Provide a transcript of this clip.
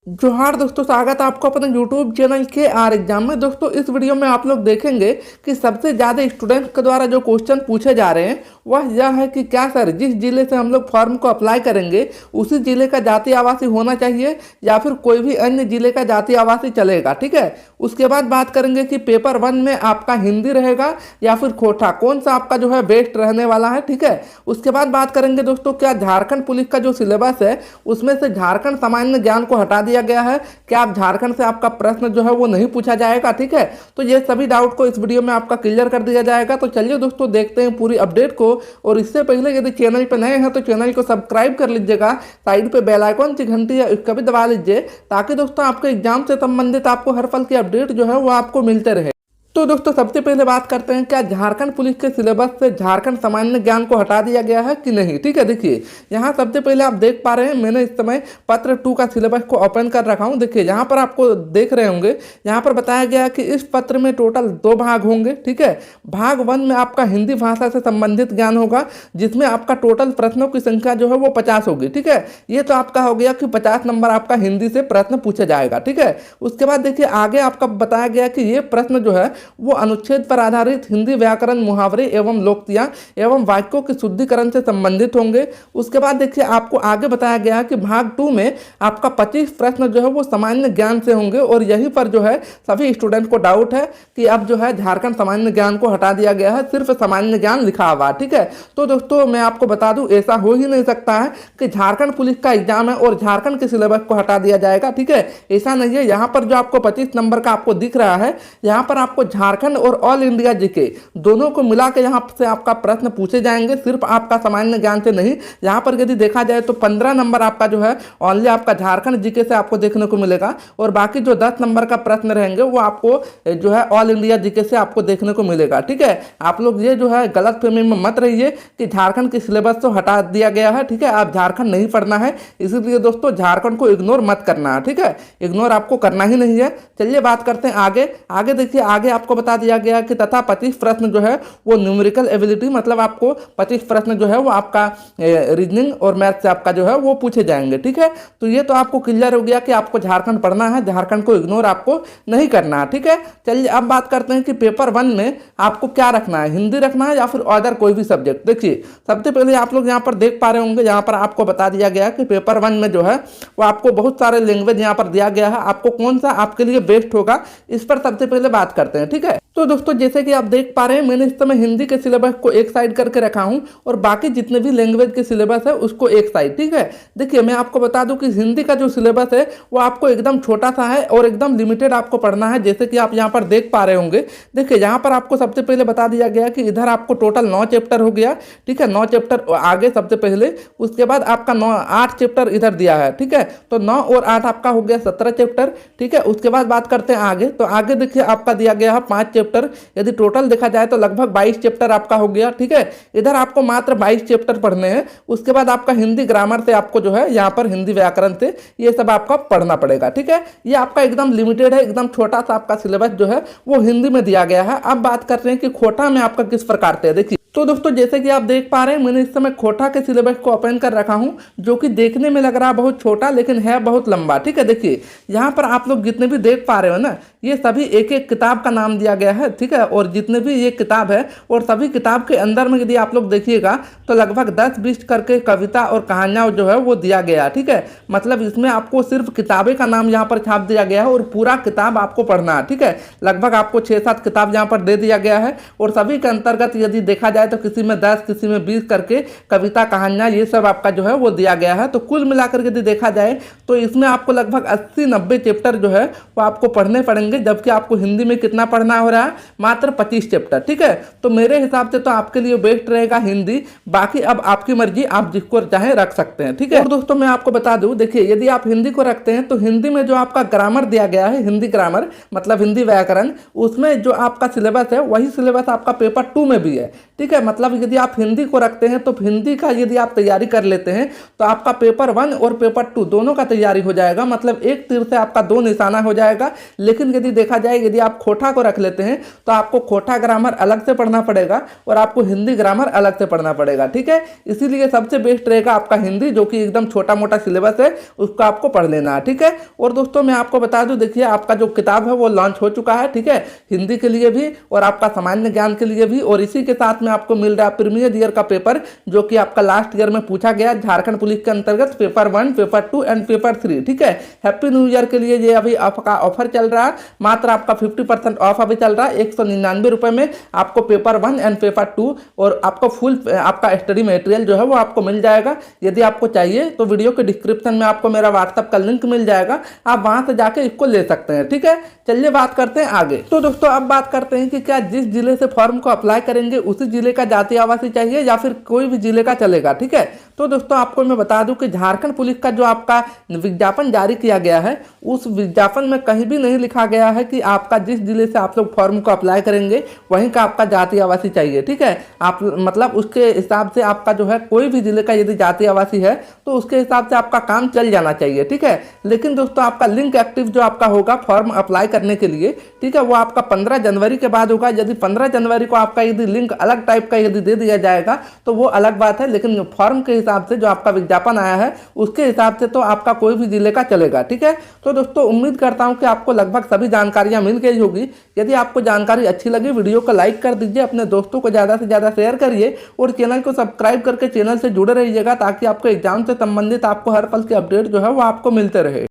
जोहार दोस्तों, स्वागत है आपको अपने YouTube चैनल के आर एग्जाम में। दोस्तों इस वीडियो में आप लोग देखेंगे कि सबसे ज़्यादा स्टूडेंट के द्वारा जो क्वेश्चन पूछे जा रहे हैं वह यह है कि क्या सर जिस जिले से हम लोग फॉर्म को अप्लाई करेंगे उसी जिले का जाति आवासी होना चाहिए या फिर कोई भी अन्य जिले का जाति आवासी चलेगा। ठीक है, उसके बाद बात करेंगे कि पेपर 1 में आपका हिंदी रहेगा या फिर खोटा, कौन सा आपका जो है बेस्ट रहने वाला है। ठीक है, उसके बाद बात करेंगे दोस्तों क्या झारखंड पुलिस का जो सिलेबस है उसमें से झारखंड सामान्य ज्ञान को हटा दिया गया है, क्या आप झारखंड से आपका प्रश्न जो है वो नहीं पूछा जाएगा। ठीक है, तो ये सभी डाउट को इस वीडियो में आपका क्लियर कर दिया जाएगा। तो चलिए दोस्तों देखते हैं पूरी अपडेट को। और इससे पहले यदि चैनल पर नए हैं तो चैनल को सब्सक्राइब कर लीजिएगा, साइड पे बेल आइकन की घंटी है इसका भी दबा लीजिए ताकि दोस्तों आपके एग्जाम से संबंधित आपको हर पल की अपडेट जो है वो आपको मिलते रहे। तो दोस्तों सबसे पहले बात करते हैं क्या झारखंड पुलिस के सिलेबस से झारखंड सामान्य ज्ञान को हटा दिया गया है कि नहीं। ठीक है, देखिए यहाँ सबसे पहले आप देख पा रहे हैं मैंने इस समय पत्र 2 का सिलेबस को ओपन कर रखा हूँ। देखिए यहाँ पर आपको देख रहे होंगे, यहाँ पर बताया गया है कि इस पत्र में टोटल 2 भाग होंगे। ठीक है, भाग 1 में आपका हिंदी भाषा से संबंधित ज्ञान होगा जिसमें आपका टोटल प्रश्नों की संख्या जो है वो 50 होगी। ठीक है, ये तो आपका हो गया कि 50 नंबर आपका हिंदी से प्रश्न पूछा जाएगा। ठीक है, उसके बाद देखिए आगे आपका बताया गया कि ये प्रश्न जो है वो अनुच्छेद पर आधारित हिंदी व्याकरण, मुहावरे एवं लोकोक्तियां एवं वाक्यों के शुद्धिकरण से संबंधित होंगे। उसके बाद देखिए आपको आगे बताया गया है कि भाग 2 में आपका 25 प्रश्न जो है वो सामान्य ज्ञान से होंगे। और यहीं पर जो है सभी स्टूडेंट को डाउट है कि अब जो है झारखंड सामान्य ज्ञान को हटा दिया गया है, सिर्फ सामान्य ज्ञान लिखा हुआ। ठीक है, तो दोस्तों मैं आपको बता दूं ऐसा हो ही नहीं सकता है कि झारखंड पुलिस का एग्जाम है और झारखंड के सिलेबस को हटा दिया जाएगा। ठीक है, ऐसा नहीं है। यहाँ पर जो आपको 25 नंबर का आपको दिख रहा है, यहाँ पर आपको झारखंड और ऑल इंडिया जीके दोनों को मिला के यहाँ से आपका प्रश्न पूछे जाएंगे, सिर्फ आपका सामान्य ज्ञान से नहीं। यहाँ पर यदि देखा जाए तो 15 नंबर आपका जो है ओनली आपका झारखंड जीके से आपको देखने को मिलेगा और बाकी जो 10 नंबर का प्रश्न रहेंगे वो आपको जो है ऑल इंडिया जीके से आपको देखने को मिलेगा। ठीक है, आप लोग ये जो है गलत फहमी में मत रहिए कि झारखंड के सिलेबस को हटा दिया गया है। ठीक है, आप झारखंड नहीं पढ़ना है, इसीलिए दोस्तों झारखंड को इग्नोर मत करना है। ठीक है, इग्नोर आपको करना ही नहीं है। चलिए बात करते हैं आगे देखिए आगे आपको बता दिया गया कि तथा 25 प्रश्न जो है वो न्यूमेरिकल एबिलिटी, मतलब आपको 25 प्रश्न जो है वो आपका रीजनिंग और मैथ से आपका जो है वो पूछे जाएंगे। ठीक है, तो ये तो आपको क्लियर हो गया कि आपको झारखंड पढ़ना है, झारखंड को इग्नोर आपको नहीं करना है। ठीक है, चलिए अब बात करते हैं कि पेपर 1 में आपको क्या रखना है, हिंदी रखना है या फिर अदर कोई भी सब्जेक्ट। देखिए सबसे पहले आप लोग यहाँ पर देख पा रहे होंगे, यहाँ पर आपको बता दिया गया कि पेपर 1 में जो है वो आपको बहुत सारे लैंग्वेज यहाँ पर दिया गया है, आपको कौन सा आपके लिए बेस्ट होगा इस पर सबसे पहले बात करते हैं। ठीक है, तो दोस्तों जैसे कि आप देख पा रहे हैं मैंने इस समय हिंदी के सिलेबस को एक साइड करके रखा हूं और बाकी जितने भी लैंग्वेज के सिलेबस है उसको एक साइड। ठीक है, देखिए मैं आपको बता दूं कि हिंदी का जो सिलेबस है वो आपको एकदम छोटा सा है और एकदम लिमिटेड आपको पढ़ना है, जैसे कि आप यहाँ पर देख पा रहे होंगे। देखिए यहाँ पर आपको सबसे पहले बता दिया गया कि इधर आपको टोटल 9 चैप्टर हो गया। ठीक है, 9 चैप्टर आगे सबसे पहले, उसके बाद आपका 8 चैप्टर इधर दिया है। ठीक है, तो 9 और 8 आपका हो गया 17 चैप्टर। ठीक है, उसके बाद बात करते हैं आगे, तो आगे देखिए आपका दिया गया है 5 चैप्टर, यदि टोटल देखा जाए तो लगभग 22 चैप्टर आपका हो गया। ठीक है, इधर आपको मात्र 22 चैप्टर पढ़ने हैं। उसके बाद आपका हिंदी ग्रामर से आपको जो है यहाँ पर हिंदी व्याकरण से ये सब आपका पढ़ना पड़ेगा। ठीक है, ये आपका एकदम लिमिटेड है, एकदम छोटा सा आपका सिलेबस जो है वो हिंदी में दिया गया है। अब बात करते हैं कि खोटा में आपका किस प्रकार से है। देखिए तो दोस्तों जैसे कि आप देख पा रहे हैं मैंने इस समय खोटा के सिलेबस को ओपन कर रखा हूं जो कि देखने में लग रहा है बहुत छोटा लेकिन है बहुत लंबा। ठीक है, देखिए यहाँ पर आप लोग जितने भी देख पा रहे हो ना, ये सभी एक एक किताब का नाम दिया गया है। ठीक है, और जितने भी ये किताब है और सभी किताब के अंदर में यदि आप लोग देखिएगा तो लगभग 10-20 करके कविता और कहानियां जो है वो दिया गया है। ठीक है, मतलब इसमें आपको सिर्फ किताबें का नाम यहाँ पर छाप दिया गया है और पूरा किताब आपको पढ़ना है। ठीक है, लगभग आपको 6-7 किताब यहाँ पर दे दिया गया है और सभी के अंतर्गत यदि देखा जाए तो किसी में 10 किसी में 20 करके कविता कहानियां ये सब आपका जो है वो दिया गया है। तो कुल मिलाकर यदि देखा जाए तो इसमें आपको लगभग 80-90 चैप्टर जो है वो आपको पढ़ने पड़ेंगे, जबकि आपको हिंदी में कितना पढ़ना हो रहा है, मात्र 25 चैप्टर। ठीक है, तो मेरे हिसाब से तो आपके लिए बेस्ट रहेगा हिंदी, बाकी अब आपकी मर्जी, आप जिसको चाहे रख सकते हैं। ठीक है, और दोस्तों मैं आपको बता दूं, देखिए यदि आप हिंदी को रखते हैं तो हिंदी में जो आपका ग्रामर दिया गया है, हिंदी ग्रामर मतलब हिंदी व्याकरण, उसमें जो आपका सिलेबस है वही सिलेबस आपका पेपर 2 में भी है। ठीक है, है। मतलब यदि आप हिंदी को रखते हैं तो हिंदी का यदि आप तैयारी कर लेते हैं तो आपका पेपर 1 और पेपर 2 दोनों का तैयारी हो जाएगा। मतलब एक तीर से आपका 2 निशाना हो जाएगा। लेकिन यदि देखा जाए यदि आप खोटा को रख लेते हैं तो आपको खोटा ग्रामर अलग से पढ़ना पड़ेगा और आपको हिंदी ग्रामर अलग से पढ़ना पड़ेगा। ठीक है, इसीलिए सबसे बेस्ट रहेगा आपका हिंदी, जो कि एकदम छोटा मोटा सिलेबस है, उसको आपको पढ़ लेना है। ठीक है, और दोस्तों मैं आपको बता दूं, देखिए आपका जो किताब है वो लॉन्च हो चुका है। ठीक है, हिंदी के लिए भी और आपका सामान्य ज्ञान के लिए भी, और इसी के साथ में आपको मिल रहा है प्रीमियर ईयर का पेपर, जो कि आपका लास्ट ईयर में पूछा गया झारखंड पुलिस के अंतर्गत पेपर 1, पेपर 2 एंड पेपर 3। ठीक है, हैप्पी न्यू ईयर के लिए ये अभी आपका ऑफर चल रहा है, मात्र आपका 50% ऑफ अभी चल रहा है। 199 रुपए में आपको पेपर 1 एंड पेपर 2 और आपको फुल आपका स्टडी मटेरियल जो है वो आपको मिल जाएगा। यदि आपको चाहिए तो वीडियो के डिस्क्रिप्शन में आपको मेरा व्हाट्सएप का लिंक मिल जाएगा, आप वहां से जाके इसको ले सकते हैं। ठीक है, चलिए बात करते हैं आगे। तो दोस्तों अब बात करते हैं कि क्या जिस जिले से फॉर्म को अप्लाई करेंगे उसी जिले का जाति आवासीय चाहिए या फिर कोई भी जिले का चलेगा। ठीक है, तो दोस्तों आपको मैं बता दूं कि झारखंड पुलिस का जो आपका विज्ञापन जारी किया गया है, उस विज्ञापन में कहीं भी नहीं लिखा गया है कि आपका जिस जिले से आप लोग फॉर्म को अप्लाई करेंगे वहीं का आपका जाति आवासीय चाहिए। ठीक है, आप मतलब उसके हिसाब से आपका जो है कोई भी जिले का यदि जाति आवासीय है तो उसके हिसाब से आपका काम चल जाना चाहिए। ठीक है, लेकिन दोस्तों आपका लिंक एक्टिव जो आपका होगा फॉर्म अप्लाई करने के लिए, ठीक है, वो आपका 15 जनवरी के बाद होगा। यदि 15 जनवरी को आपका यदि लिंक अलग टाइप का यदि दे दिया जाएगा तो वो अलग बात है, लेकिन फॉर्म के हिसाब से जो आपका विज्ञापन आया है उसके हिसाब से तो आपका कोई भी जिले का चलेगा। ठीक है, तो दोस्तों उम्मीद करता हूं कि आपको लगभग सभी जानकारियां मिल गई होगी। यदि आपको जानकारी अच्छी लगी वीडियो को लाइक कर दीजिए, अपने दोस्तों को ज़्यादा से ज़्यादा शेयर करिए और चैनल को सब्सक्राइब करके चैनल से जुड़े रहिएगा, ताकि आपको एग्जाम से संबंधित आपको हर पल की अपडेट जो है वो आपको मिलते रहे।